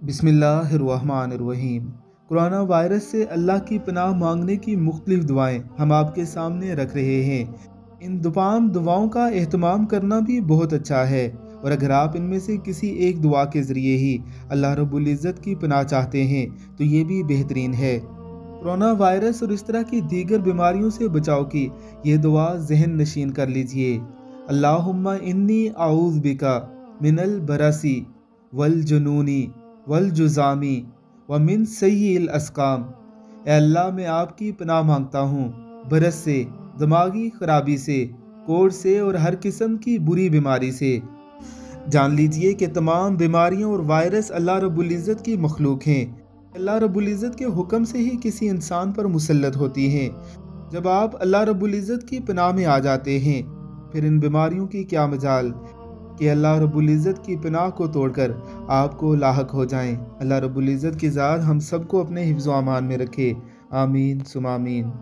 बिस्मिल्लाहिर्रहमानिर्रहीम। Corona virus से अल्लाह की पनाह मांगने की मुख्तलिफ दुआएं हम आपके सामने रख रहे हैं। इन तमाम दुआओं का एहतमाम करना भी बहुत अच्छा है, और अगर आप इनमें से किसी एक दुआ के ज़रिए ही अल्लाह रब्बुल इज़्ज़त की पनाह चाहते हैं तो ये भी बेहतरीन है। कोरोना वायरस और इस तरह की दीगर बीमारियों से बचाव की ये दुआ ज़हन नशीन कर लीजिए। अल्लाहुम्मा इन्नी आऊज़ बिका मिनल बरसी वल जुनूनी वल जुज़ामी व मिन सय्यिल अस्काम। ए अल्लाह, मैं आपकी पनाह मांगता हूँ बरस से, दिमागी खराबी से, कोढ़ से और हर किस्म की बुरी बीमारी से। जान लीजिए कि तमाम बीमारियाँ और वायरस अल्लाह रब्बुल इज़्ज़त की मखलूक हैं। अल्लाह रब्बुल इज़्ज़त के हुक्म से ही किसी इंसान पर मुसल्लत होती हैं। जब आप अल्लाह रब्बुल इज़्ज़त की पनाह में आ जाते हैं, फिर इन बीमारियों की क्या मजाल कि अल्लाह रब्बुल इज़्ज़त की पनाह को तोड़कर आपको लाहक हो जाएं। अल्लाह रब्बुल इज़्ज़त की ज़ात हम सबको अपने हिफ्ज़ व अमान में रखे। आमीन सुम आमीन।